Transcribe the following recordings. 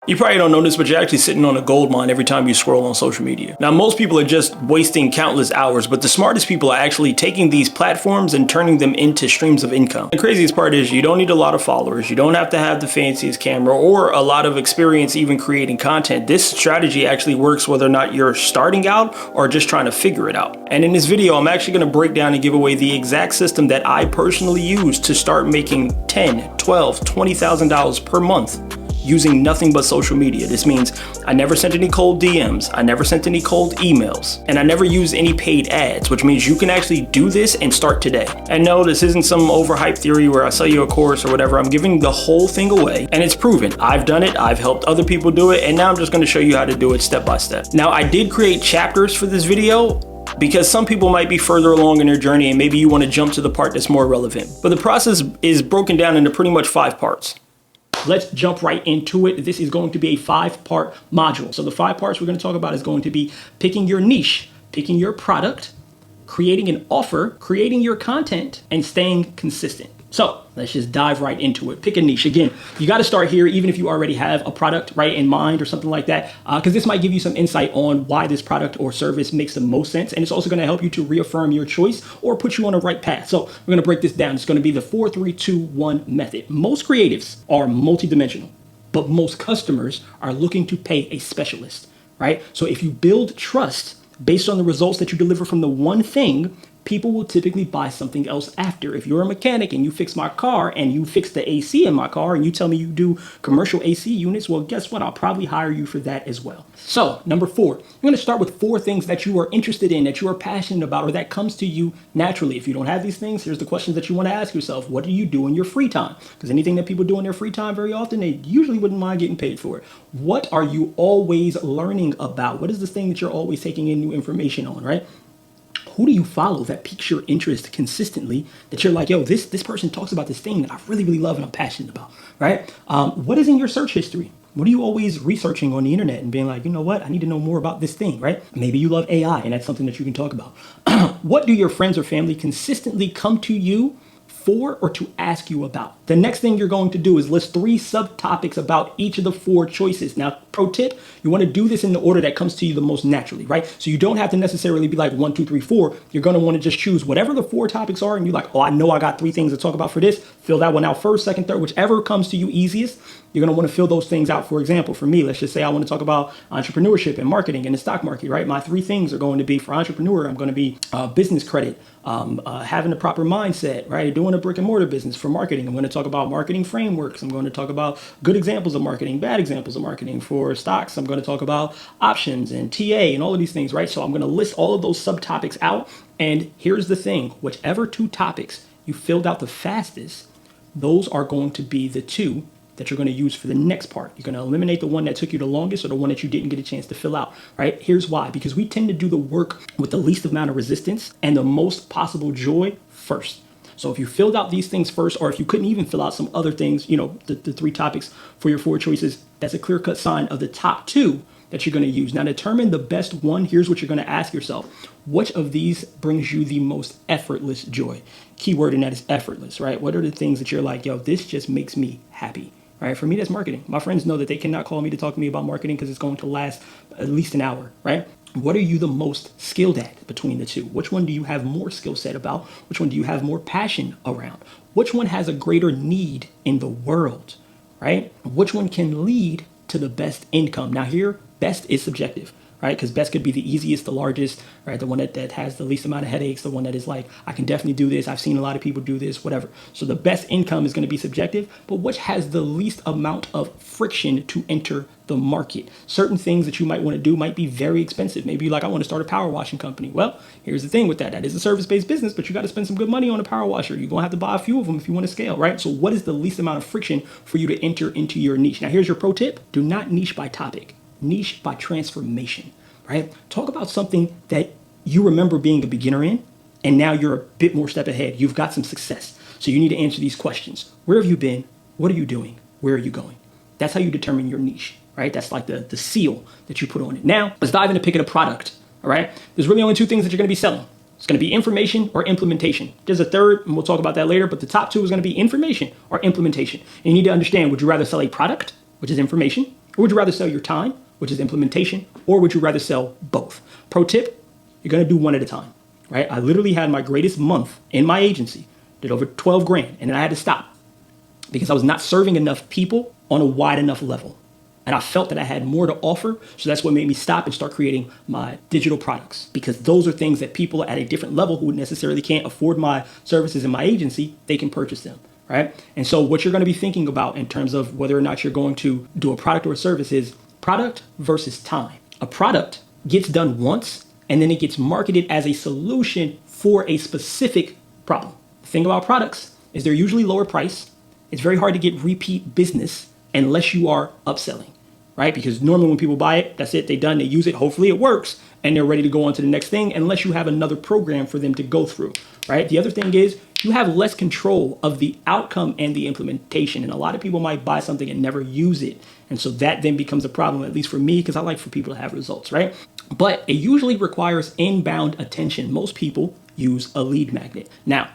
You probably don't know this, but you're actually sitting on a gold mine every time you scroll on social media. Now, most people are just wasting countless hours, but the smartest people are actually taking these platforms and turning them into streams of income. The craziest part is you don't need a lot of followers. You don't have to have the fanciest camera or a lot of experience even creating content. This strategy actually works whether or not you're starting out or just trying to figure it out. And in this video, I'm actually going to break down and give away the exact system that I personally use to start making $10, $12, $20,000 per month using nothing but social media. This means I never sent any cold DMs, I never sent any cold emails, and I never used any paid ads, which means you can actually do this and start today. And no, this isn't some overhyped theory where I sell you a course or whatever. I'm giving the whole thing away, and it's proven. I've done it, I've helped other people do it, and now I'm just gonna show you how to do it step by step. Now, I did create chapters for this video because some people might be further along in their journey and maybe you wanna jump to the part that's more relevant. But the process is broken down into pretty much 5 parts. Let's jump right into it. This is going to be a 5-part module. So the 5 parts we're going to talk about is going to be picking your niche, picking your product, creating an offer, creating your content, and staying consistent. So let's just dive right into it. Pick a niche. Again, you got to start here, even if you already have a product right in mind or something like that, because this might give you some insight on why this product or service makes the most sense. And it's also going to help you to reaffirm your choice or put you on the right path. So we're going to break this down. It's going to be the 4, 3, 2, 1 method. Most creatives are multidimensional, but most customers are looking to pay a specialist, right? So if you build trust based on the results that you deliver from the one thing, people will typically buy something else after. If you're a mechanic and you fix my car and you fix the AC in my car and you tell me you do commercial AC units, well, guess what? I'll probably hire you for that as well. So number 4, you're going to start with 4 things that you are interested in, that you are passionate about, or that comes to you naturally. If you don't have these things, here's the questions that you want to ask yourself. What do you do in your free time? Because anything that people do in their free time very often, they usually wouldn't mind getting paid for it. What are you always learning about? What is this thing that you're always taking in new information on, right? Who do you follow that piques your interest consistently, that you're like, yo, this person talks about this thing that I really, really love and I'm passionate about, right? What is in your search history? What are you always researching on the internet and being like, you know what, I need to know more about this thing, right? Maybe you love AI and that's something that you can talk about. What do your friends or family consistently come to you for or to ask you about? The next thing you're going to do is list 3 subtopics about each of the 4 choices. Now, pro tip, you want to do this in the order that comes to you the most naturally, right? So you don't have to necessarily be like 1, 2, 3, 4. You're going to want to just choose whatever the 4 topics are and you're like, oh, I know I got 3 things to talk about for this. Fill that one out first, second, third, whichever comes to you easiest. You're going to want to fill those things out. For example, for me, let's just say I want to talk about entrepreneurship and marketing in the stock market, right? My 3 things are going to be for entrepreneur. I'm going to be business credit, having the proper mindset, right? Doing a brick and mortar business. For marketing, I'm going to talk about marketing frameworks. I'm going to talk about good examples of marketing, bad examples of marketing. For stocks, I'm going to talk about options and TA and all of these things, right? So I'm going to list all of those subtopics out. And here's the thing, whichever 2 topics you filled out the fastest, those are going to be the 2 that you're going to use for the next part. You're going to eliminate the one that took you the longest or the one that you didn't get a chance to fill out, right? Here's why, because we tend to do the work with the least amount of resistance and the most possible joy first. So if you filled out these things first, or if you couldn't even fill out some other things, you know, the 3 topics for your 4 choices, that's a clear-cut sign of the top 2 that you're going to use. Now, determine the best one. Here's what you're going to ask yourself. Which of these brings you the most effortless joy? Keyword in that is effortless, right? What are the things that you're like, yo, this just makes me happy? Right? For me, that's marketing. My friends know that they cannot call me to talk to me about marketing because it's going to last at least an hour, right? What are you the most skilled at between the 2? Which one do you have more skill set about? Which one do you have more passion around? Which one has a greater need in the world, right? Which one can lead to the best income? Now here, best is subjective, right? Because best could be the easiest, the largest, right? The one that has the least amount of headaches, the one that is like, I can definitely do this. I've seen a lot of people do this, whatever. So the best income is going to be subjective, but which has the least amount of friction to enter the market? Certain things that you might want to do might be very expensive. Maybe you're like, I want to start a power washing company. Well, here's the thing with that. That is a service-based business, but you got to spend some good money on a power washer. You're going to have to buy a few of them if you want to scale, right? So what is the least amount of friction for you to enter into your niche? Now, here's your pro tip. Do not niche by topic. Niche by transformation. Right? Talk about something that you remember being a beginner in, and now you're a bit more step ahead. You've got some success. So you need to answer these questions. Where have you been? What are you doing? Where are you going? That's how you determine your niche, right? That's like the seal that you put on it. Now, let's dive into picking a product, all right? There's really only 2 things that you're going to be selling. It's going to be information or implementation. There's a third, and we'll talk about that later, but the top 2 is going to be information or implementation. And you need to understand, would you rather sell a product, which is information, Or would you rather sell your time, which is implementation, or would you rather sell both? Pro tip, you're going to do one at a time, right? I literally had my greatest month in my agency, did over 12 grand, and then I had to stop because I was not serving enough people on a wide enough level. And I felt that I had more to offer. So that's what made me stop and start creating my digital products, because those are things that people at a different level who necessarily can't afford my services in my agency, they can purchase them, right? And so what you're going to be thinking about in terms of whether or not you're going to do a product or a service is product versus time. A product gets done once and then it gets marketed as a solution for a specific problem. The thing about products is they're usually lower price. It's very hard to get repeat business unless you are upselling, right? Because normally when people buy it, that's it, they're done, they use it, hopefully it works, and they're ready to go on to the next thing unless you have another program for them to go through, right? The other thing is you have less control of the outcome and the implementation. And a lot of people might buy something and never use it. And so that then becomes a problem, at least for me, because I like for people to have results, right? But it usually requires inbound attention. Most people use a lead magnet. Now,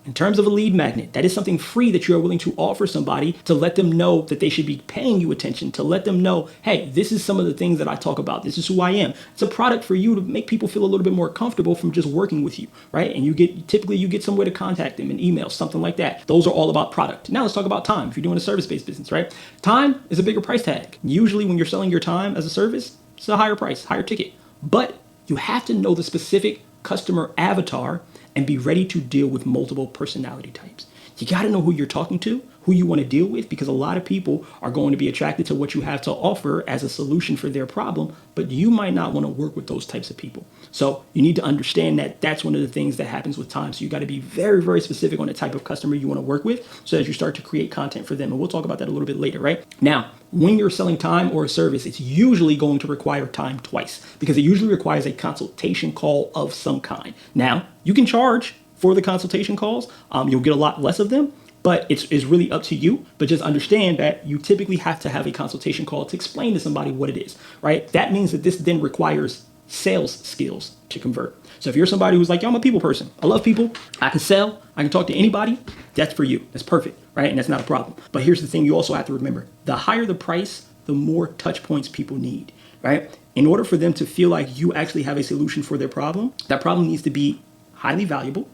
in terms of a lead magnet, that is something free that you're willing to offer somebody to let them know that they should be paying you attention, to let them know, hey, this is some of the things that I talk about. This is who I am. It's a product for you to make people feel a little bit more comfortable from just working with you, right? And typically you get somewhere to contact them, an email, something like that. Those are all about product. Now let's talk about time. If you're doing a service-based business, right? Time is a bigger price tag. Usually when you're selling your time as a service, it's a higher price, higher ticket. But you have to know the specific customer avatar and be ready to deal with multiple personality types. You got to know who you're talking to, who you want to deal with, because a lot of people are going to be attracted to what you have to offer as a solution for their problem, but you might not want to work with those types of people. So you need to understand that that's one of the things that happens with time. So you got to be very, very specific on the type of customer you want to work with so as you start to create content for them. And we'll talk about that a little bit later, right? Now, when you're selling time or a service, it's usually going to require time twice because it usually requires a consultation call of some kind. Now, you can charge for the consultation calls. You'll get a lot less of them, but it's really up to you. But just understand that you typically have to have a consultation call to explain to somebody what it is, right? That means that this then requires sales skills to convert. So if you're somebody who's like, yo, I'm a people person, I love people, I can sell, I can talk to anybody, that's for you. That's perfect, right? And that's not a problem. But here's the thing you also have to remember. The higher the price, the more touch points people need, right? In order for them to feel like you actually have a solution for their problem, that problem needs to be highly valuable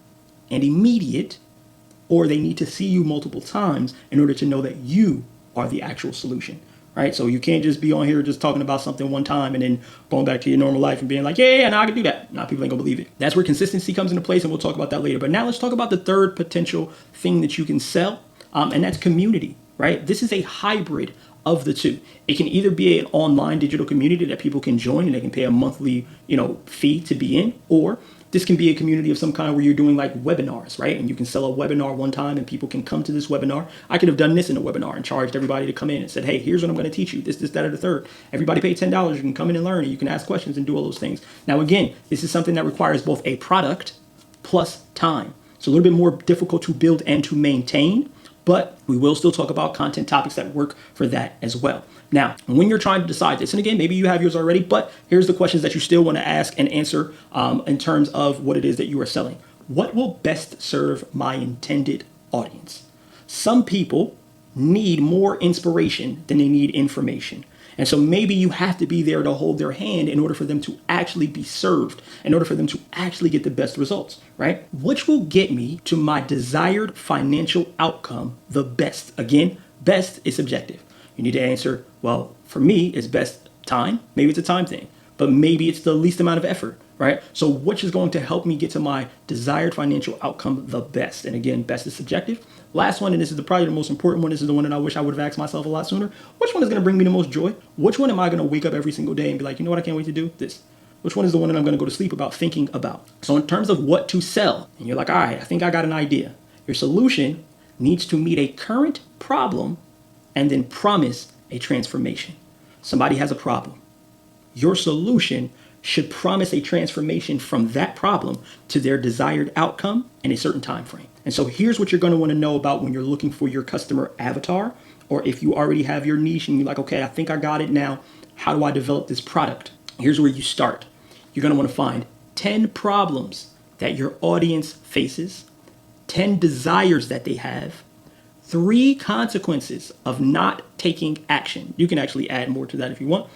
and immediate, or they need to see you multiple times in order to know that you are the actual solution, right? So you can't just be on here just talking about something one time and then going back to your normal life and being like, yeah, now I can do that. Now people ain't gonna believe it. That's where consistency comes into place, and we'll talk about that later. But now let's talk about the third potential thing that you can sell, and that's community, right? This is a hybrid of the two. It can either be an online digital community that people can join and they can pay a monthly, fee to be in, or this can be a community of some kind where you're doing like webinars, right? And you can sell a webinar one time and people can come to this webinar. I could have done this in a webinar and charged everybody to come in and said, hey, here's what I'm going to teach you. This, that, or the third. Everybody pay $10. You can come in and learn and you can ask questions and do all those things. Now, again, this is something that requires both a product plus time. It's a little bit more difficult to build and to maintain, but we will still talk about content topics that work for that as well. Now, when you're trying to decide this, and again, maybe you have yours already, but here's the questions that you still want to ask and answer in terms of what it is that you are selling. What will best serve my intended audience? Some people need more inspiration than they need information. And so maybe you have to be there to hold their hand in order for them to actually be served, in order for them to actually get the best results, right? Which will get me to my desired financial outcome the best? Again, best is subjective. You need to answer, well, for me, it's best time. Maybe it's a time thing, but maybe it's the least amount of effort, right? So which is going to help me get to my desired financial outcome the best? And again, best is subjective. Last one, and this is probably the most important one. This is the one that I wish I would have asked myself a lot sooner. Which one is going to bring me the most joy? Which one am I going to wake up every single day and be like, you know what, I can't wait to do this? Which one is the one that I'm going to go to sleep about thinking about? So in terms of what to sell, and you're like, all right, I think I got an idea. Your solution needs to meet a current problem and then promise a transformation. Somebody has a problem. Your solution should promise a transformation from that problem to their desired outcome in a certain time frame. And so here's what you're going to want to know about when you're looking for your customer avatar, or if you already have your niche and you're like, okay, I think I got it now. How do I develop this product? Here's where you start. You're going to want to find 10 problems that your audience faces, 10 desires that they have, 3 consequences of not taking action. You can actually add more to that if you want.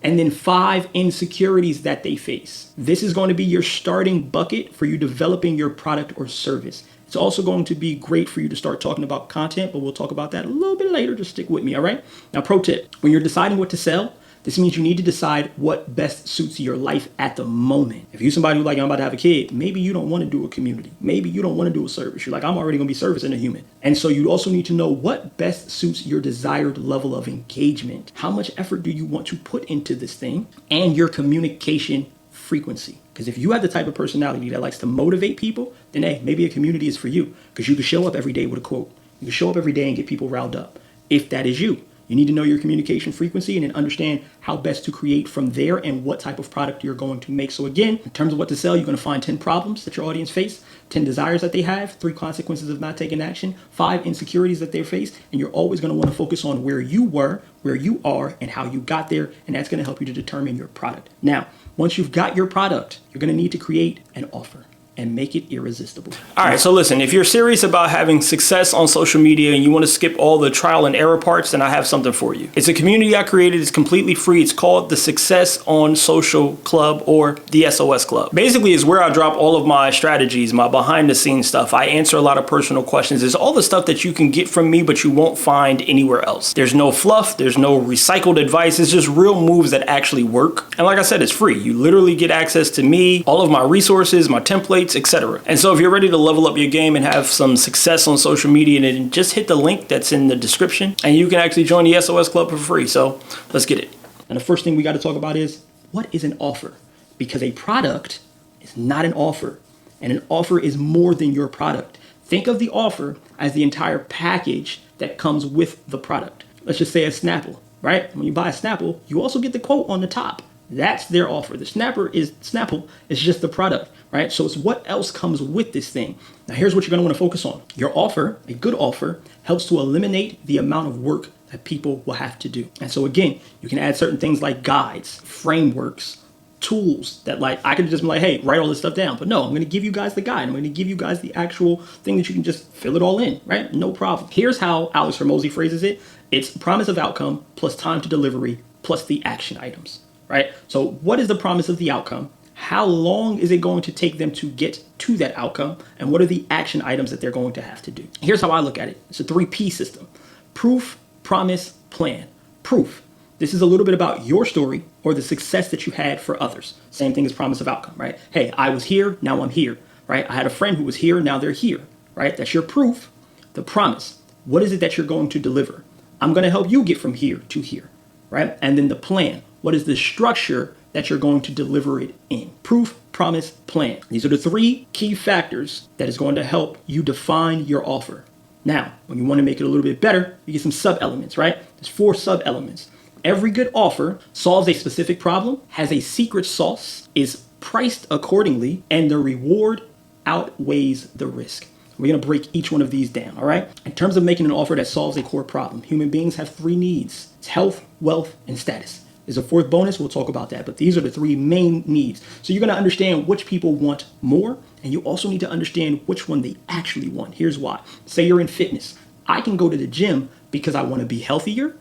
And then 5 insecurities that they face. This is going to be your starting bucket for you developing your product or service. It's also going to be great for you to start talking about content, but we'll talk about that a little bit later. Just stick with me, all right? Now, pro tip, when you're deciding what to sell, this means you need to decide what best suits your life at the moment. If you're somebody who's like, I'm about to have a kid, maybe you don't want to do a community. Maybe you don't want to do a service. You're like, I'm already going to be servicing a human. And so you also need to know what best suits your desired level of engagement. How much effort do you want to put into this thing, and your communication frequency? Because if you have the type of personality that likes to motivate people, then hey, maybe a community is for you, because you can show up every day with a quote. You can show up every day and get people riled up. If that is you, you need to know your communication frequency and then understand how best to create from there and what type of product you're going to make. So again, in terms of what to sell, you're going to find 10 problems that your audience face, 10 desires that they have, 3 consequences of not taking action, 5 insecurities that they face, and you're always going to want to focus on where you were, where you are, and how you got there, and that's going to help you to determine your product. Now, once you've got your product, you're going to need to create an offer and make it irresistible. All right, so listen, if you're serious about having success on social media and you want to skip all the trial and error parts, then I have something for you. It's a community I created. It's completely free. It's called the Success on Social Club, or the SOS Club. Basically, it's where I drop all of my strategies, my behind the scenes stuff. I answer a lot of personal questions. It's all the stuff that you can get from me, but you won't find anywhere else. There's no fluff. There's no recycled advice. It's just real moves that actually work. And like I said, it's free. You literally get access to me, all of my resources, my templates, etc. And so if you're ready to level up your game and have some success on social media, then just hit the link that's in the description and you can actually join the SOS Club for free. So let's get it. And the first thing we got to talk about is, what is an offer? Because a product is not an offer, and an offer is more than your product. Think of the offer as the entire package that comes with the product. Let's just say a Snapple, right? When you buy a Snapple, you also get the quote on the top. That's their offer. The Snapple is just the product, right? So it's what else comes with this thing. Now here's what you're going to want to focus on. Your offer, a good offer, helps to eliminate the amount of work that people will have to do. And so again, you can add certain things like guides, frameworks, tools that, like, I could just be like, hey, write all this stuff down. But no, I'm going to give you guys the guide. I'm going to give you guys the actual thing that you can just fill it all in, right? No problem. Here's how Alex Hormozi phrases it. It's promise of outcome plus time to delivery plus the action items. Right? So what is the promise of the outcome? How long is it going to take them to get to that outcome? And what are the action items that they're going to have to do? Here's how I look at it. It's a 3P system. Proof, promise, plan. Proof. This is a little bit about your story or the success that you had for others. Same thing as promise of outcome, right? Hey, I was here, now I'm here, right? I had a friend who was here, now they're here, right? That's your proof. The promise. What is it that you're going to deliver? I'm going to help you get from here to here, right? And then the plan. What is the structure that you're going to deliver it in? Proof, promise, plan. These are the 3 key factors that is going to help you define your offer. Now, when you want to make it a little bit better, you get some sub-elements, right? There's 4 sub-elements. Every good offer solves a specific problem, has a secret sauce, is priced accordingly, and the reward outweighs the risk. We're going to break each one of these down, all right? In terms of making an offer that solves a core problem, human beings have 3 needs. It's health, wealth, and status. There's a 4th bonus, we'll talk about that, but these are the 3 main needs. So you're going to understand which people want more, and you also need to understand which one they actually want. Here's why. Say you're in fitness. I can go to the gym because I want to be healthier,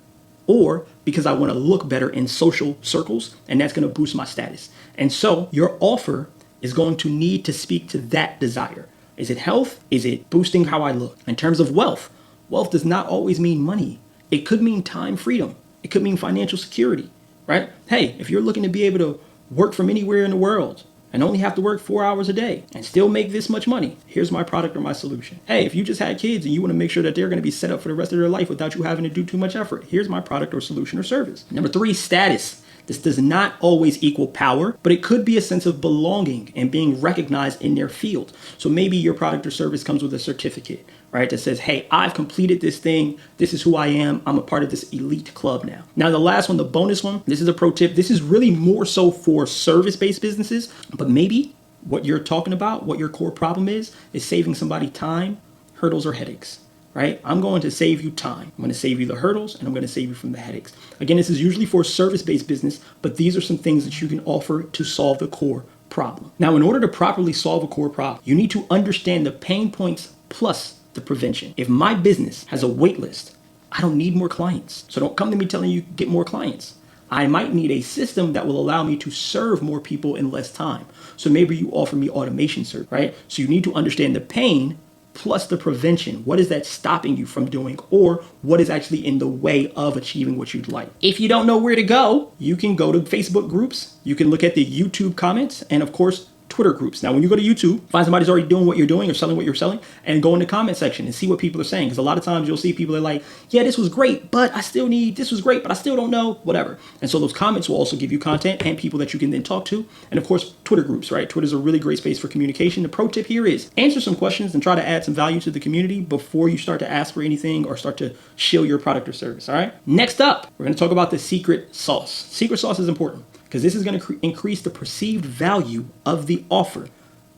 or because I want to look better in social circles, and that's going to boost my status. And so your offer is going to need to speak to that desire. Is it health? Is it boosting how I look? In terms of wealth, wealth does not always mean money. It could mean time freedom. It could mean financial security. Right? Hey, if you're looking to be able to work from anywhere in the world and only have to work 4 hours a day and still make this much money, here's my product or my solution. Hey, if you just had kids and you want to make sure that they're going to be set up for the rest of their life without you having to do too much effort, here's my product or solution or service. Number 3, status. This does not always equal power, but it could be a sense of belonging and being recognized in their field. So maybe your product or service comes with a certificate, right? That says, hey, I've completed this thing. This is who I am. I'm a part of this elite club now. Now, the last one, the bonus one, this is a pro tip. This is really more so for service-based businesses, but maybe what you're talking about, what your core problem is saving somebody time, hurdles, or headaches. Right? I'm going to save you time. I'm going to save you the hurdles, and I'm going to save you from the headaches. Again, this is usually for service-based business, but these are some things that you can offer to solve the core problem. Now, in order to properly solve a core problem, you need to understand the pain points plus the prevention. If my business has a wait list, I don't need more clients. So don't come to me telling you get more clients. I might need a system that will allow me to serve more people in less time. So maybe you offer me automation service, right? So you need to understand the pain plus the prevention. What is that stopping you from doing, or what is actually in the way of achieving what you'd like? If you don't know where to go, you can go to Facebook groups. You can look at the YouTube comments, and of course, Twitter groups. Now, when you go to YouTube, find somebody's already doing what you're doing or selling what you're selling, and go in the comment section and see what people are saying. Because a lot of times you'll see people are like, yeah, this was great, but I still need, this was great, but I still don't know, whatever. And so those comments will also give you content and people that you can then talk to. And of course, Twitter groups, right? Twitter's a really great space for communication. The pro tip here is answer some questions and try to add some value to the community before you start to ask for anything or start to shill your product or service, all right? Next up, we're going to talk about the secret sauce. Secret sauce is important, because this is going to increase the perceived value of the offer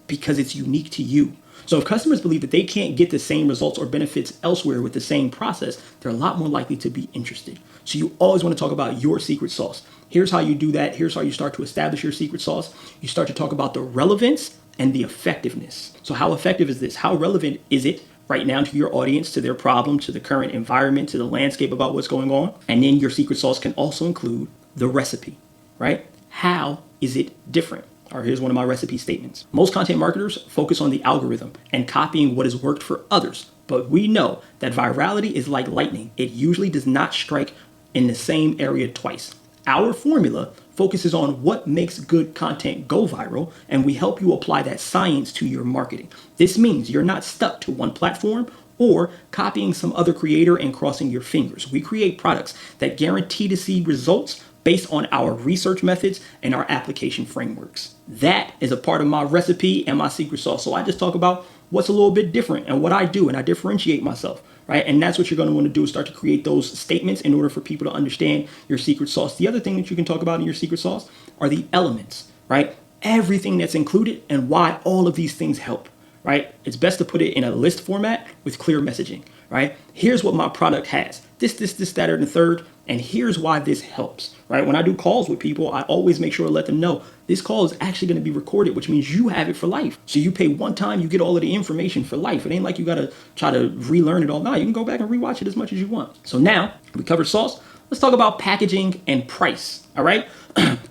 because it's unique to you. So if customers believe that they can't get the same results or benefits elsewhere with the same process, they're a lot more likely to be interested. So you always want to talk about your secret sauce. Here's how you do that. Here's how you start to establish your secret sauce. You start to talk about the relevance and the effectiveness. So how effective is this? How relevant is it right now to your audience, to their problem, to the current environment, to the landscape about what's going on? And then your secret sauce can also include the recipe, right? How is it different? Or here's one of my recipe statements. Most content marketers focus on the algorithm and copying what has worked for others. But we know that virality is like lightning. It usually does not strike in the same area twice. Our formula focuses on what makes good content go viral, and we help you apply that science to your marketing. This means you're not stuck to one platform or copying some other creator and crossing your fingers. We create products that guarantee to see results based on our research methods and our application frameworks. That is a part of my recipe and my secret sauce. So I just talk about what's a little bit different and what I do, and I differentiate myself, right? And that's what you're going to want to do, is start to create those statements in order for people to understand your secret sauce. The other thing that you can talk about in your secret sauce are the elements, right? Everything that's included and why all of these things help, right? It's best to put it in a list format with clear messaging, right? Here's what my product has. This, that, and the third. And here's why this helps, right? When I do calls with people, I always make sure to let them know this call is actually going to be recorded, which means you have it for life. So you pay one time, you get all of the information for life. It ain't like you got to try to relearn it all. No, you can go back and rewatch it as much as you want. So now we covered sauce. Let's talk about packaging and price, all right?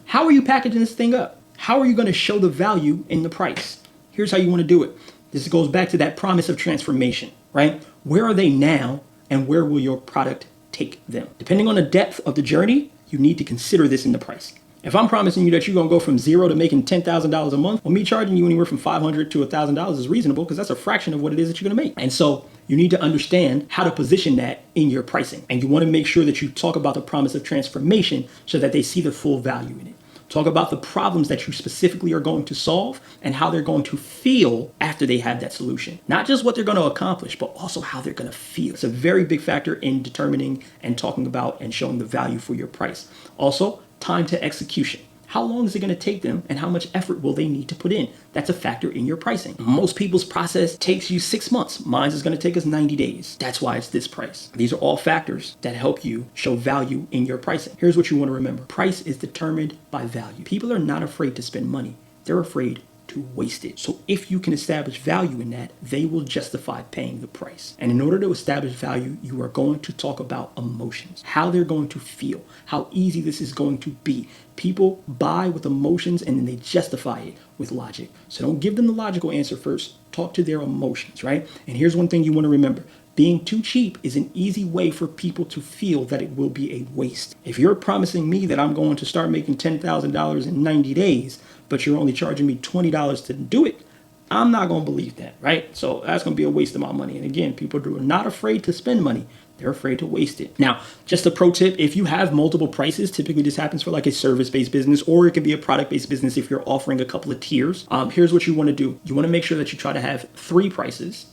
How are you packaging this thing up? How are you going to show the value in the price? Here's how you want to do it. This goes back to that promise of transformation, right? Where are they now, and where will your product take them? Depending on the depth of the journey, you need to consider this in the price. If I'm promising you that you're going to go from $0 to making $10,000 a month, well, me charging you anywhere from $500 to $1,000 is reasonable, because that's a fraction of what it is that you're going to make. And so you need to understand how to position that in your pricing. And you want to make sure that you talk about the promise of transformation so that they see the full value in it. Talk about the problems that you specifically are going to solve and how they're going to feel after they have that solution. Not just what they're going to accomplish, but also how they're going to feel. It's a very big factor in determining and talking about and showing the value for your price. Also, time to execution. How long is it going to take them, and how much effort will they need to put in? That's a factor in your pricing. Most people's process takes you 6 months. Mine is going to take us 90 days. That's why it's this price. These are all factors that help you show value in your pricing. Here's what you want to remember. Price is determined by value. People are not afraid to spend money. They're afraid to waste it. So if you can establish value in that, they will justify paying the price. And in order to establish value, you are going to talk about emotions, how they're going to feel, how easy this is going to be. People buy with emotions and then they justify it with logic. So don't give them the logical answer first. Talk to their emotions, right? And here's one thing you want to remember. Being too cheap is an easy way for people to feel that it will be a waste. If you're promising me that I'm going to start making $10,000 in 90 days, but you're only charging me $20 to do it, I'm not going to believe that, right? So that's going to be a waste of my money. And again, people are not afraid to spend money. They're afraid to waste it. Now, just a pro tip, if you have multiple prices, typically this happens for like a service-based business, or it can be a product-based business if you're offering a couple of tiers. Here's what you want to do. You want to make sure that you try to have 3 prices.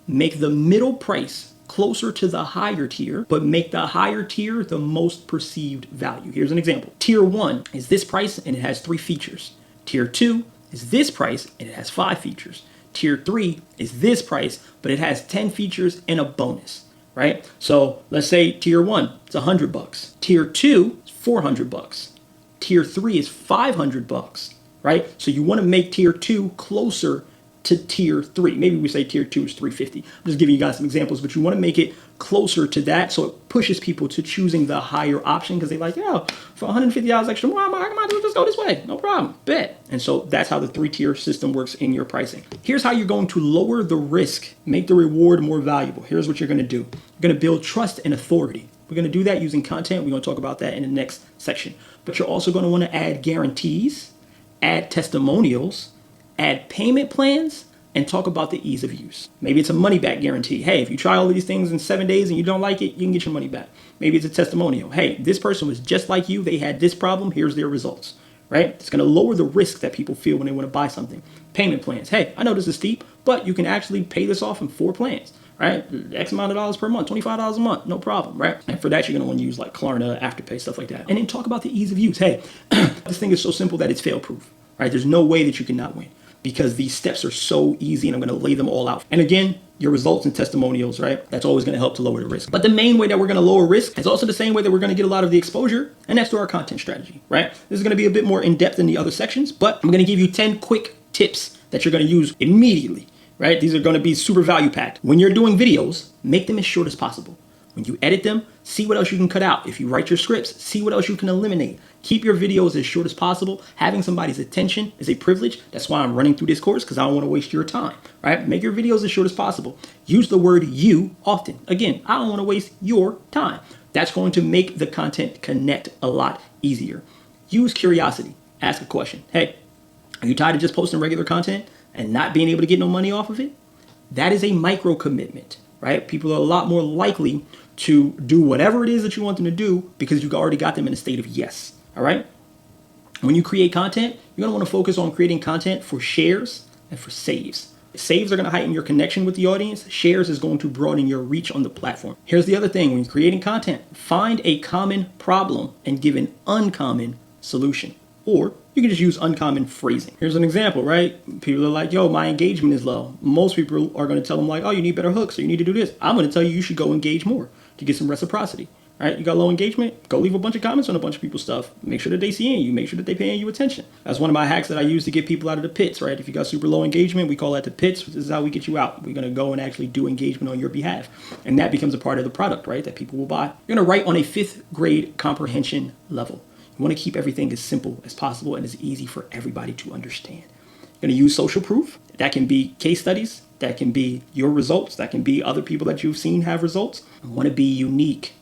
Make the middle price closer to the higher tier, but make the higher tier the most perceived value. Here's an example. Tier 1 is this price and it has 3 features. Tier 2 is this price and it has 5 features. Tier 3 is this price, but it has 10 features and a bonus, right? So let's say tier 1, it's $100. Tier 2 is $400. Tier 3 is $500, right? So you want to make tier 2 closer to tier 3. Maybe we say tier 2 is 350. I'm just giving you guys some examples, but you want to make it closer to that so it pushes people to choosing the higher option because they're like, yeah, for $150 extra more, I might as well just go this way. No problem. Bet. And so that's how the 3-tier system works in your pricing. Here's how you're going to lower the risk, make the reward more valuable. Here's what you're going to do. You're going to build trust and authority. We're going to do that using content. We're going to talk about that in the next section. But you're also going to want to add guarantees, add testimonials, add payment plans, and talk about the ease of use. Maybe it's a money back guarantee. Hey, if you try all of these things in 7 days and you don't like it, you can get your money back. Maybe it's a testimonial. Hey, this person was just like you. They had this problem. Here's their results, right? It's going to lower the risk that people feel when they want to buy something. Payment plans. Hey, I know this is steep, but you can actually pay this off in 4 plans, right? X amount of dollars per month, $25 a month, no problem, right? And for that, you're going to want to use like Klarna, Afterpay, stuff like that. And then talk about the ease of use. Hey, this thing is so simple that it's fail proof, right? There's no way that you cannot win, because these steps are so easy and I'm going to lay them all out. And again, your results and testimonials, right? That's always going to help to lower the risk. But the main way that we're going to lower risk is also the same way that we're going to get a lot of the exposure, and that's through our content strategy, right? This is going to be a bit more in depth than the other sections, but I'm going to give you 10 quick tips that you're going to use immediately, right? These are going to be super value packed. When you're doing videos, make them as short as possible. When you edit them, see what else you can cut out. If you write your scripts, see what else you can eliminate. Keep your videos as short as possible. Having somebody's attention is a privilege. That's why I'm running through this course, because I don't want to waste your time, right? Make your videos as short as possible. Use the word you often. Again, I don't want to waste your time. That's going to make the content connect a lot easier. Use curiosity. Ask a question. Hey, are you tired of just posting regular content and not being able to get no money off of it? That is a micro commitment, right? People are a lot more likely to do whatever it is that you want them to do because you already got them in a state of yes. All right. When you create content, you're going to want to focus on creating content for shares and for saves. Saves are going to heighten your connection with the audience. Shares is going to broaden your reach on the platform. Here's the other thing. When you're creating content, find a common problem and give an uncommon solution. Or you can just use uncommon phrasing. Here's an example, right? People are like, yo, my engagement is low. Most people are going to tell them like, oh, you need better hooks, or you need to do this. I'm going to tell you, you should go engage more to get some reciprocity. Right? You got low engagement, go leave a bunch of comments on a bunch of people's stuff. Make sure that they seeing you. Make sure that they paying you attention. That's one of my hacks that I use to get people out of the pits, right? If you got super low engagement, we call that the pits. This is how we get you out. We're going to go and actually do engagement on your behalf. And that becomes a part of the product, right? That people will buy. You're going to write on a 5th grade comprehension level. You want to keep everything as simple as possible and as easy for everybody to understand. You're going to use social proof. That can be case studies. That can be your results. That can be other people that you've seen have results. You want to be unique.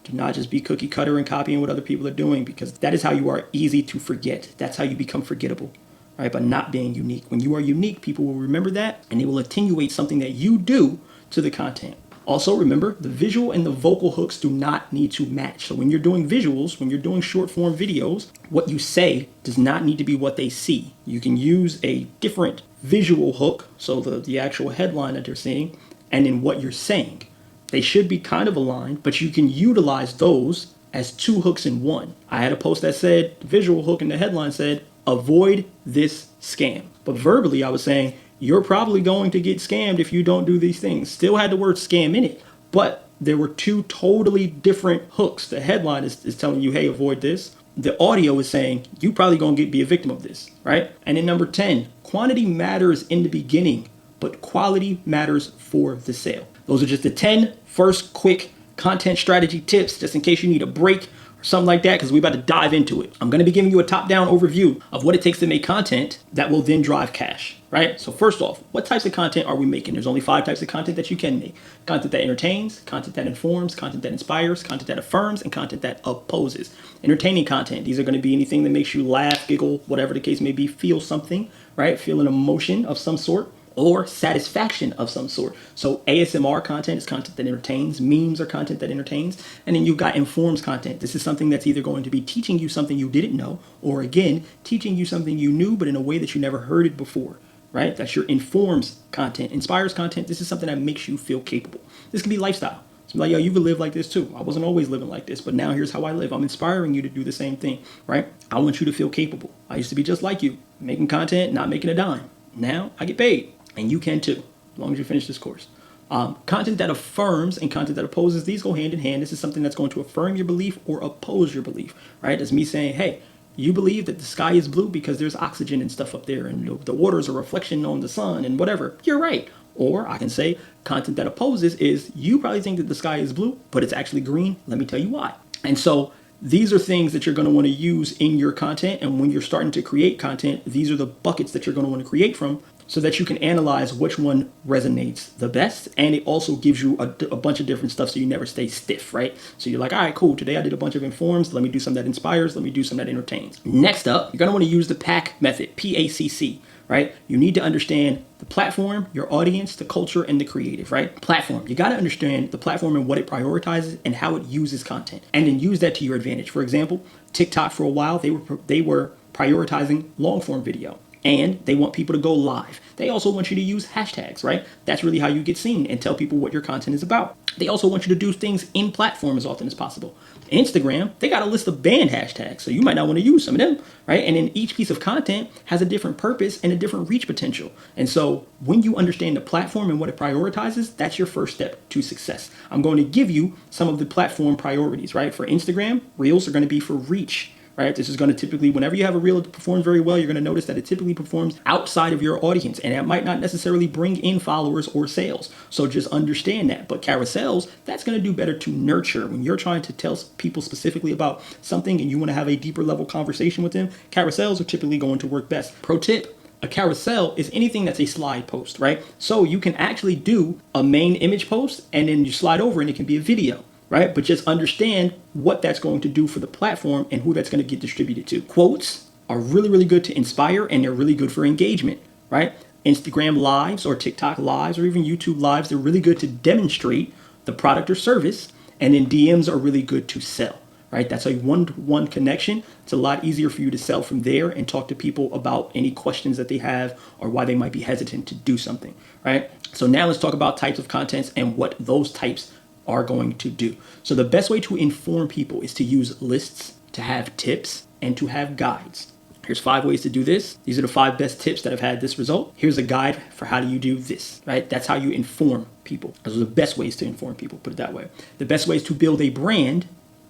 Do not just be cookie cutter and copying what other people are doing, because that is how you are easy to forget. That's how you become forgettable, right? By not being unique. When you are unique, people will remember that and they will attenuate something that you do to the content. Also, remember, the visual and the vocal hooks do not need to match. So when you're doing visuals, when you're doing short form videos, what you say does not need to be what they see. You can use a different visual hook, so the actual headline that they're seeing, and in what you're saying. They should be kind of aligned, but you can utilize those as 2 hooks in one. I had a post that said, the visual hook in the headline said, avoid this scam. But verbally, I was saying, you're probably going to get scammed if you don't do these things. Still had the word scam in it, but there were 2 totally different hooks. The headline is telling you, hey, avoid this. The audio is saying, you probably going to be a victim of this, right? And then number 10, quantity matters in the beginning, but quality matters for the sale. Those are just the 10 first quick content strategy tips, just in case you need a break or something like that, because we're about to dive into it. I'm going to be giving you a top-down overview of what it takes to make content that will then drive cash, right? So first off, what types of content are we making? There's only 5 types of content that you can make. Content that entertains, content that informs, content that inspires, content that affirms, and content that opposes. Entertaining content, these are going to be anything that makes you laugh, giggle, whatever the case may be, feel something, right? Feel an emotion of some sort, or satisfaction of some sort. So ASMR content is content that entertains. Memes are content that entertains. And then you've got informs content. This is something that's either going to be teaching you something you didn't know, or again, teaching you something you knew, but in a way that you never heard it before, right? That's your informs content. Inspires content, this is something that makes you feel capable. This can be lifestyle. It's like, yo, you could live like this too. I wasn't always living like this, but now here's how I live. I'm inspiring you to do the same thing, right? I want you to feel capable. I used to be just like you, making content, not making a dime. Now I get paid. And you can too, as long as you finish this course. Content that affirms and content that opposes, these go hand in hand. This is something that's going to affirm your belief or oppose your belief, right? That's me saying, hey, You believe that the sky is blue because there's oxygen and stuff up there and the water is a reflection on the sun and whatever. You're right. Or I can say content that opposes is you probably think that the sky is blue, but it's actually green. Let me tell you why. And so these are things that you're going to want to use in your content. And when you're starting to create content, these are the buckets that you're going to want to create from so that you can analyze which one resonates the best. And it also gives you a bunch of different stuff so you never stay stiff, right? So you're like, all right, cool. Today I did a bunch of informs. Let me do something that inspires. Let me do something that entertains. Next up, you're going to want to use the PACC method, PACC, right? You need to understand the platform, your audience, the culture, and the creative, right? Platform. You got to understand the platform and what it prioritizes and how it uses content, and then use that to your advantage. For example, TikTok for a while, they were prioritizing long form video. And they want people to go live. They also want you to use hashtags, right? That's really how you get seen and tell people what your content is about. They also want you to do things in platform as often as possible. Instagram, they got a list of banned hashtags, so you might not want to use some of them, right? And then each piece of content has a different purpose and a different reach potential. And so when you understand the platform and what it prioritizes, that's your first step to success. I'm going to give you some of the platform priorities, right? For Instagram, Reels are going to be for reach. Right? This is going to typically, whenever you have a reel that performs very well, you're going to notice that it typically performs outside of your audience, and that might not necessarily bring in followers or sales. So just understand that. But carousels, that's going to do better to nurture. When you're trying to tell people specifically about something and you want to have a deeper level conversation with them, carousels are typically going to work best. Pro tip. A carousel is anything that's a slide post, right? So you can actually do a main image post and then you slide over and it can be a video. Right? But just understand what that's going to do for the platform and who that's going to get distributed to. Quotes are really, really good to inspire, and they're really good for engagement, right? Instagram lives or TikTok lives or even YouTube lives, they're really good to demonstrate the product or service, and then DMs are really good to sell, right? That's a one-to-one connection. It's a lot easier for you to sell from there and talk to people about any questions that they have or why they might be hesitant to do something, right? So now let's talk about types of contents and what those types are going to do. So the best way to inform people is to use lists, to have tips, and to have guides. Here's 5 ways to do this. These are the 5 best tips that have had this result. Here's a guide for how do you do this, right? That's how you inform people. Those are the best ways to inform people, put it that way. The best ways to build a brand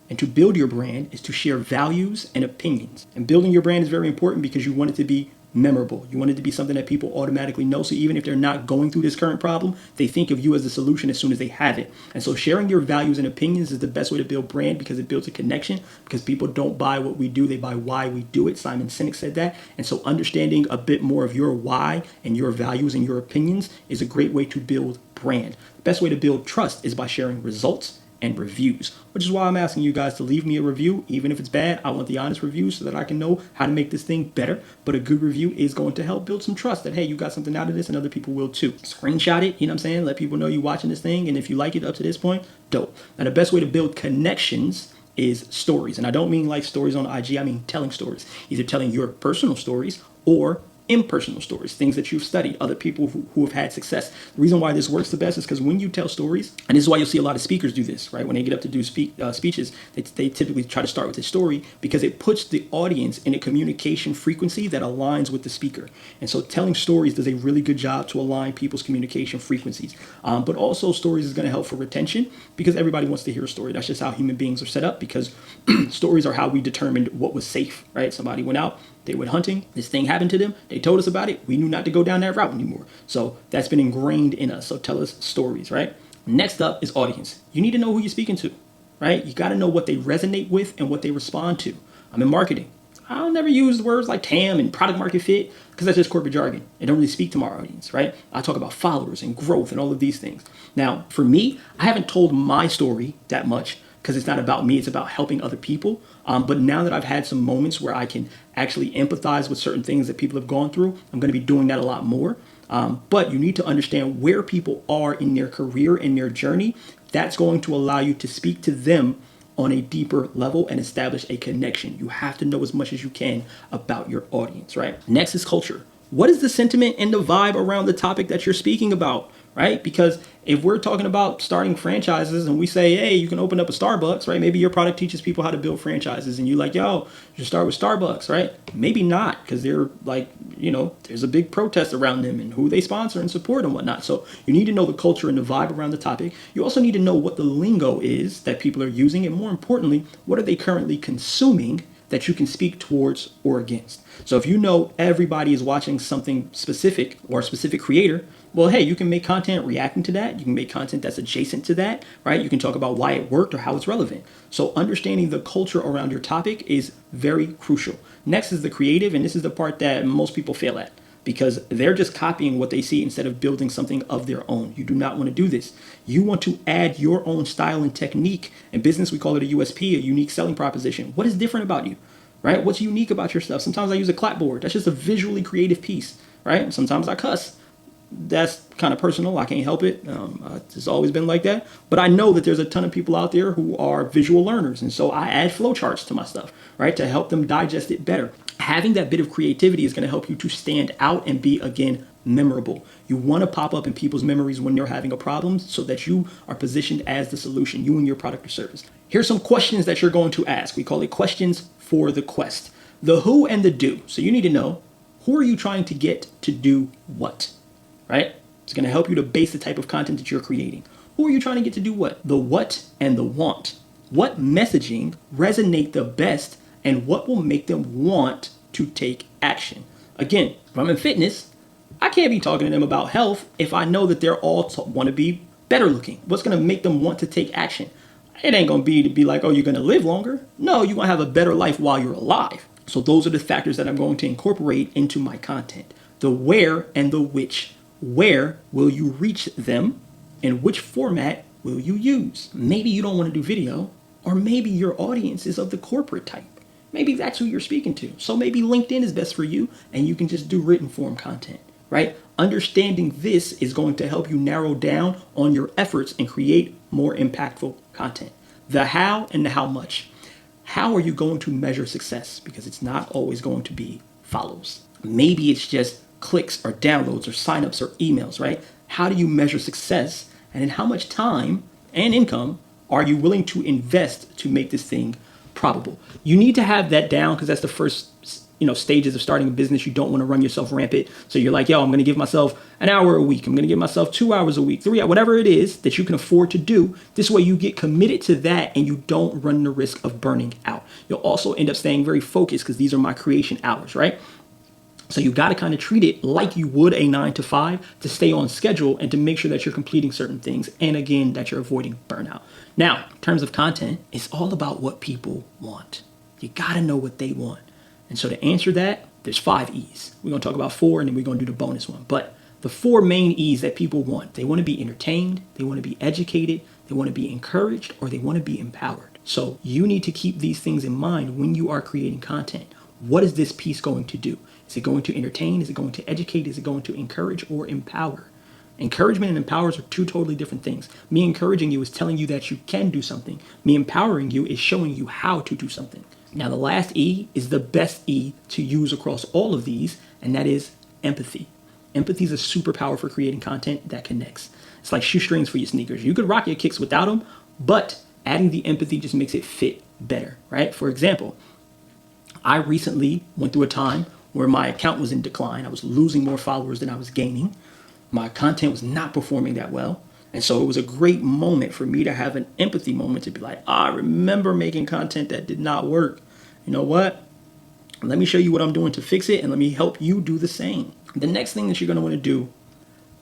and to build your brand is to share values and opinions. And building your brand is very important because you want it to be memorable. You want it to be something that people automatically know. So even if they're not going through this current problem, they think of you as the solution as soon as they have it. And so sharing your values and opinions is the best way to build brand because it builds a connection, because people don't buy what we do, they buy why we do it. Simon Sinek said that. And so understanding a bit more of your why and your values and your opinions is a great way to build brand. The best way to build trust is by sharing results and reviews, which is why I'm asking you guys to leave me a review. Even if it's bad, I want the honest review so that I can know how to make this thing better. But a good review is going to help build some trust that, hey, you got something out of this and other people will too. Screenshot it, you know what I'm saying? Let people know you're watching this thing. And if you like it up to this point, dope. Now, the best way to build connections is stories. And I don't mean like stories on IG, I mean telling stories. Either telling your personal stories or impersonal stories, things that you've studied, other people who have had success. The reason why this works the best is because when you tell stories, and this is why you'll see a lot of speakers do this, right? When they get up to do speeches, they typically try to start with a story because it puts the audience in a communication frequency that aligns with the speaker. And so telling stories does a really good job to align people's communication frequencies. But also stories is going to help for retention because everybody wants to hear a story. That's just how human beings are set up because stories are how we determined what was safe, right? Somebody went out, they went hunting, this thing happened to them, they told us about it, we knew not to go down that route anymore. So that's been ingrained in us. So tell us stories, right? Next up is audience. You need to know who you're speaking to, right? You got to know what they resonate with and what they respond to. I'm in marketing. I'll never use words like TAM and product market fit because that's just corporate jargon. It don't really speak to my audience, right? I talk about followers and growth and all of these things. Now, for me, I haven't told my story that much because it's not about me, it's about helping other people. But now that I've had some moments where I can actually empathize with certain things that people have gone through, I'm going to be doing that a lot more. But you need to understand where people are in their career and their journey. That's going to allow you to speak to them on a deeper level and establish a connection. You have to know as much as you can about your audience, right? Next is culture. What is the sentiment and the vibe around the topic that you're speaking about, right? Because if we're talking about starting franchises and we say, hey, you can open up a Starbucks, right? Maybe your product teaches people how to build franchises and you're like, yo, you should start with Starbucks, right? Maybe not, because they're like, you know, there's a big protest around them and who they sponsor and support and whatnot. So you need to know the culture and the vibe around the topic. You also need to know what the lingo is that people are using. And more importantly, what are they currently consuming that you can speak towards or against. So if you know everybody is watching something specific or a specific creator, well, hey, you can make content reacting to that. You can make content that's adjacent to that, right? You can talk about why it worked or how it's relevant. So understanding the culture around your topic is very crucial. Next is the creative, and this is the part that most people fail at, because they're just copying what they see instead of building something of their own. You do not want to do this. You want to add your own style and technique. In business, we call it a USP, a unique selling proposition. What is different about you, right? What's unique about your stuff? Sometimes I use a clapboard. That's just a visually creative piece, right? Sometimes I cuss. That's kind of personal. I can't help it. It's always been like that. But I know that there's a ton of people out there who are visual learners. And so I add flowcharts to my stuff, right, to help them digest it better. Having that bit of creativity is going to help you to stand out and be, again, memorable. You want to pop up in people's memories when they're having a problem so that you are positioned as the solution, you and your product or service. Here's some questions that you're going to ask. We call it questions for the quest. The who and the do. So you need to know, who are you trying to get to do what, right? It's going to help you to base the type of content that you're creating. Who are you trying to get to do what? The what and the want. What messaging resonate the best and what will make them want to take action? Again, if I'm in fitness, I can't be talking to them about health if I know that they're all want to be better looking. What's going to make them want to take action? It ain't going to be like, oh, you're going to live longer. No, you're going to have a better life while you're alive. So those are the factors that I'm going to incorporate into my content. The where and the which. Where will you reach them and which format will you use? Maybe you don't want to do video, or maybe your audience is of the corporate type. Maybe that's who you're speaking to. So maybe LinkedIn is best for you and you can just do written form content, right? Understanding this is going to help you narrow down on your efforts and create more impactful content. The how and the how much. How are you going to measure success? Because it's not always going to be follows. Maybe it's just clicks or downloads or signups or emails, right? How do you measure success? And in how much time and income are you willing to invest to make this thing probable? You need to have that down because that's the first, stages of starting a business. You don't want to run yourself rampant. So you're like, yo, I'm going to give myself an hour a week. I'm going to give myself 2 hours a week, 3 hours, whatever it is that you can afford to do. This way you get committed to that and you don't run the risk of burning out. You'll also end up staying very focused because these are my creation hours, right? So you got to kind of treat it like you would a 9 to 5 to stay on schedule and to make sure that you're completing certain things. And again, that you're avoiding burnout. Now, in terms of content, it's all about what people want. You got to know what they want. And so to answer that, there's 5 E's. We're going to talk about 4 and then we're going to do the bonus one. But the 4 main E's that people want, they want to be entertained, they want to be educated, they want to be encouraged, or they want to be empowered. So you need to keep these things in mind when you are creating content. What is this piece going to do? Is it going to entertain? Is it going to educate? Is it going to encourage or empower? Encouragement and empowers are 2 totally different things. Me encouraging you is telling you that you can do something. Me empowering you is showing you how to do something. Now, the last E is the best E to use across all of these, and that is empathy. Empathy is a superpower for creating content that connects. It's like shoestrings for your sneakers. You could rock your kicks without them, but adding the empathy just makes it fit better, right? For example, I recently went through a time where my account was in decline. I was losing more followers than I was gaining. My content was not performing that well. And so it was a great moment for me to have an empathy moment to be like, I remember making content that did not work. You know what? Let me show you what I'm doing to fix it and let me help you do the same. The next thing that you're going to want to do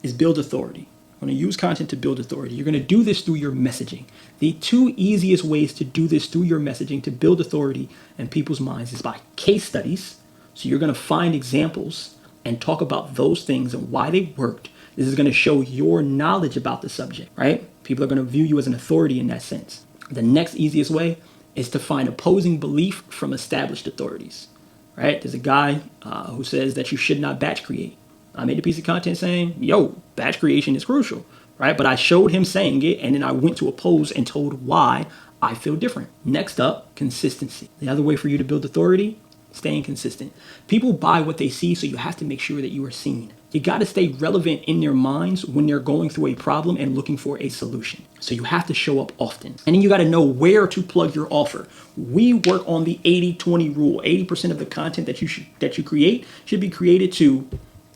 is build authority. You're going to use content to build authority. You're going to do this through your messaging. The 2 easiest ways to do this through your messaging to build authority in people's minds is by case studies. So you're going to find examples and talk about those things and why they worked. This is going to show your knowledge about the subject, right? People are going to view you as an authority in that sense. The next easiest way is to find opposing belief from established authorities, right? There's a guy who says that you should not batch create. I made a piece of content saying, yo, batch creation is crucial, right? But I showed him saying it, and then I went to oppose and told why I feel different. Next up, consistency. The other way for you to build authority, staying consistent. People buy what they see, so you have to make sure that you are seen. You got to stay relevant in their minds when they're going through a problem and looking for a solution. So you have to show up often. And then you got to know where to plug your offer. We work on the 80-20 rule. 80% of the content that you create should be created to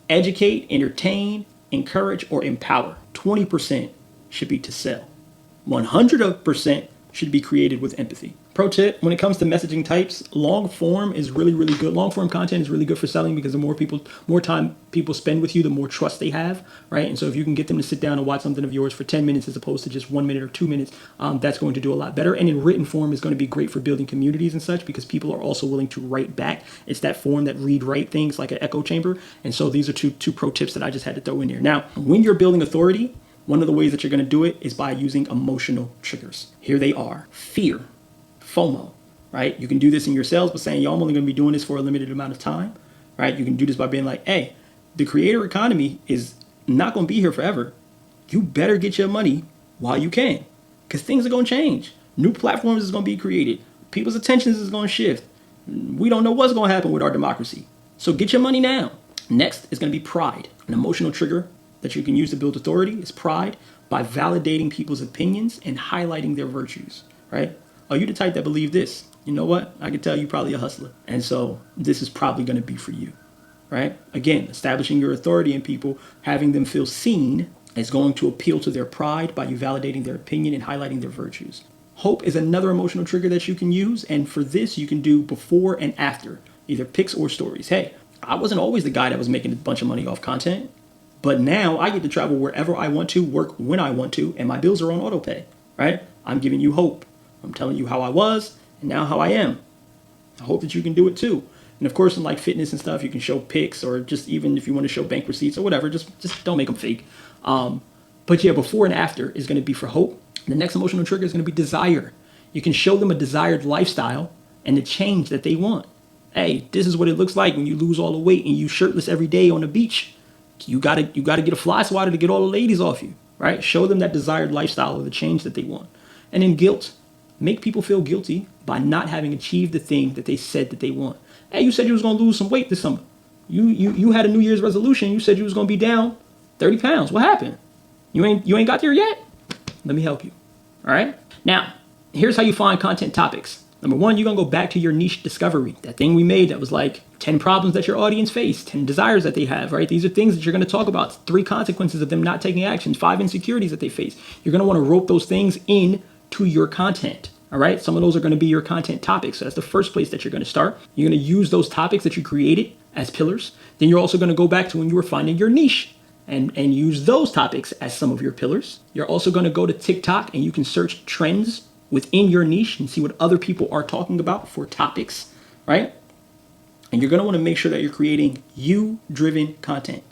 educate, entertain, encourage, or empower. 20% should be to sell. 100% should be created with empathy. Pro tip, when it comes to messaging types, long form is really, really good. Long form content is really good for selling because the more time people spend with you, the more trust they have, right? And so if you can get them to sit down and watch something of yours for 10 minutes as opposed to just 1 minute or 2 minutes, that's going to do a lot better. And in written form is going to be great for building communities and such because people are also willing to write back. It's that form that write things like an echo chamber. And so these are two pro tips that I just had to throw in there. Now, when you're building authority, one of the ways that you're going to do it is by using emotional triggers. Here they are. Fear. FOMO, right? You can do this in your sales by saying, yo, I'm only going to be doing this for a limited amount of time, right? You can do this by being like, hey, the creator economy is not going to be here forever. You better get your money while you can because things are going to change. New platforms is going to be created. People's attentions is going to shift. We don't know what's going to happen with our democracy. So get your money now. Next is going to be pride. An emotional trigger that you can use to build authority is pride by validating people's opinions and highlighting their virtues, right? Are you the type that believe this? You know what? I can tell you probably a hustler. And so this is probably going to be for you, right? Again, establishing your authority in people, having them feel seen is going to appeal to their pride by you validating their opinion and highlighting their virtues. Hope is another emotional trigger that you can use. And for this, you can do before and after, either pics or stories. Hey, I wasn't always the guy that was making a bunch of money off content, but now I get to travel wherever I want to, work when I want to, and my bills are on auto pay, right? I'm giving you hope. I'm telling you how I was and now how I am. I hope that you can do it too. And of course, in like fitness and stuff, you can show pics or just even if you want to show bank receipts or whatever, just don't make them fake. But yeah, before and after is going to be for hope. The next emotional trigger is going to be desire. You can show them a desired lifestyle and the change that they want. Hey, this is what it looks like when you lose all the weight and you shirtless every day on the beach. You gotta get a fly swatter to get all the ladies off you, right? Show them that desired lifestyle or the change that they want. And then guilt. Make people feel guilty by not having achieved the thing that they said that they want. Hey, you said you was going to lose some weight this summer. You had a New Year's resolution. You said you was going to be down 30 pounds. What happened? You ain't got there yet? Let me help you. All right? Now, here's how you find content topics. Number one, you're going to go back to your niche discovery. That thing we made that was like 10 problems that your audience face, 10 desires that they have, right? These are things that you're going to talk about. 3 consequences of them not taking action, 5 insecurities that they face. You're going to want to rope those things in to your content. All right. Some of those are going to be your content topics. So that's the first place that you're going to start. You're going to use those topics that you created as pillars. Then you're also going to go back to when you were finding your niche and use those topics as some of your pillars. You're also going to go to TikTok and you can search trends within your niche and see what other people are talking about for topics, right? And you're going to want to make sure that you're creating you-driven content.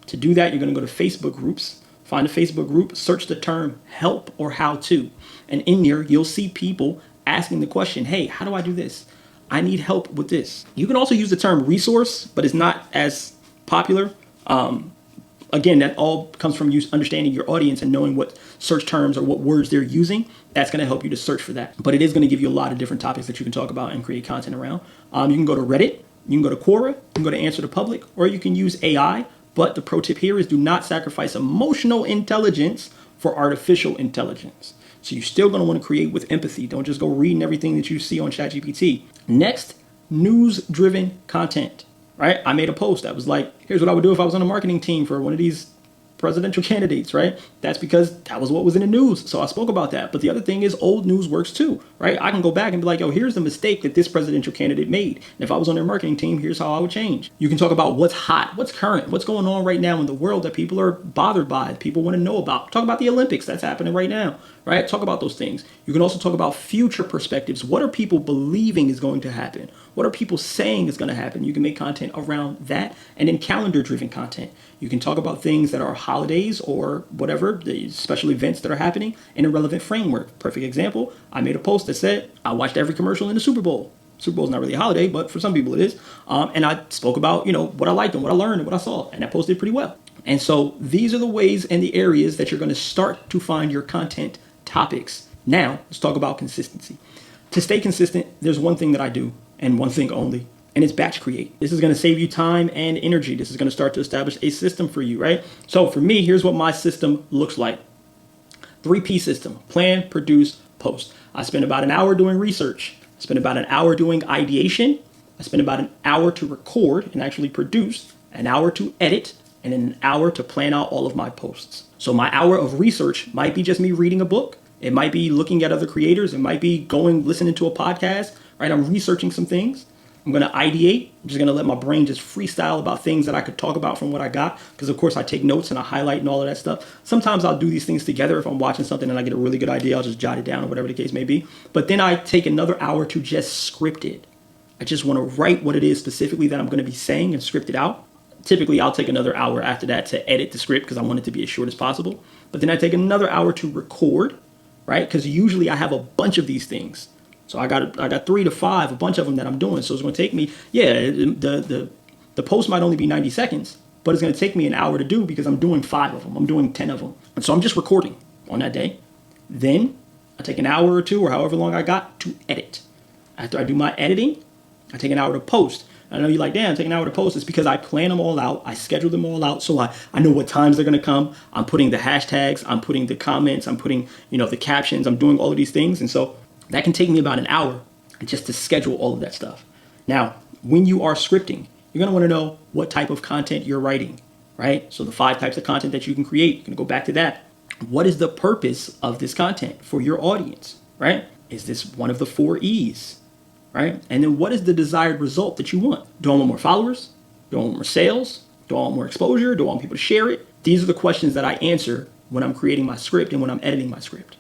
To do that, you're going to go to Facebook groups. Find a Facebook group, search the term help or how to. And in there, you'll see people asking the question, hey, how do I do this? I need help with this. You can also use the term resource, but it's not as popular. Again, that all comes from you understanding your audience and knowing what search terms or what words they're using. That's going to help you to search for that. But it is going to give you a lot of different topics that you can talk about and create content around. You can go to Reddit, you can go to Quora, you can go to Answer the Public, or you can use AI. But the pro tip here is do not sacrifice emotional intelligence for artificial intelligence. So you're still going to want to create with empathy. Don't just go reading everything that you see on ChatGPT. Next, news-driven content, right? I made a post that was like, here's what I would do if I was on a marketing team for one of these presidential candidates, right? That's because that was what was in the news. So I spoke about that. But the other thing is old news works too, right? I can go back and be like, yo, here's the mistake that this presidential candidate made. And if I was on their marketing team, here's how I would change. You can talk about what's hot, what's current, what's going on right now in the world that people are bothered by, people want to know about. Talk about the Olympics that's happening right now, right? Talk about those things. You can also talk about future perspectives. What are people believing is going to happen? What are people saying is going to happen? You can make content around that. And then calendar-driven content. You can talk about things that are holidays or whatever, the special events that are happening in a relevant framework. Perfect example, I made a post that said, I watched every commercial in the Super Bowl. Super Bowl is not really a holiday, but for some people it is. And I spoke about, what I liked and what I learned and what I saw. And that posted pretty well. And so these are the ways and the areas that you're going to start to find your content topics. Now, let's talk about consistency. To stay consistent, there's one thing that I do and one thing only. And it's batch create. This is going to save you time and energy. This is going to start to establish a system for you, right? So for me, here's what my system looks like. 3P system: plan, produce, post. I spend about an hour doing research. I spend about an hour doing ideation. I spend about an hour to record and actually produce, an hour to edit, and then an hour to plan out all of my posts. So my hour of research might be just me reading a book. It might be looking at other creators. It might be listening to a podcast, right? I'm researching some things. I'm going to ideate. I'm just going to let my brain just freestyle about things that I could talk about from what I got. Because, of course, I take notes and I highlight and all of that stuff. Sometimes I'll do these things together. If I'm watching something and I get a really good idea, I'll just jot it down or whatever the case may be. But then I take another hour to just script it. I just want to write what it is specifically that I'm going to be saying and script it out. Typically, I'll take another hour after that to edit the script because I want it to be as short as possible. But then I take another hour to record, right? Because usually I have a bunch of these things. So I got 3 to 5, a bunch of them that I'm doing. So it's going to take me, the post might only be 90 seconds, but it's going to take me an hour to do because I'm doing 5 of them. I'm doing 10 of them. And so I'm just recording on that day. Then I take an hour or 2 or however long I got to edit. After I do my editing, I take an hour to post. I know you're like, damn, take an hour to post. It's because I plan them all out. I schedule them all out. So I know what times they're going to come. I'm putting the hashtags. I'm putting the comments. I'm putting, the captions. I'm doing all of these things. And so that can take me about an hour just to schedule all of that stuff. Now, when you are scripting, you're going to want to know what type of content you're writing, right? So the 5 types of content that you can create, you're going to go back to that. What is the purpose of this content for your audience, right? Is this one of the 4 E's, right? And then what is the desired result that you want? Do I want more followers? Do I want more sales? Do I want more exposure? Do I want people to share it? These are the questions that I answer when I'm creating my script and when I'm editing my script.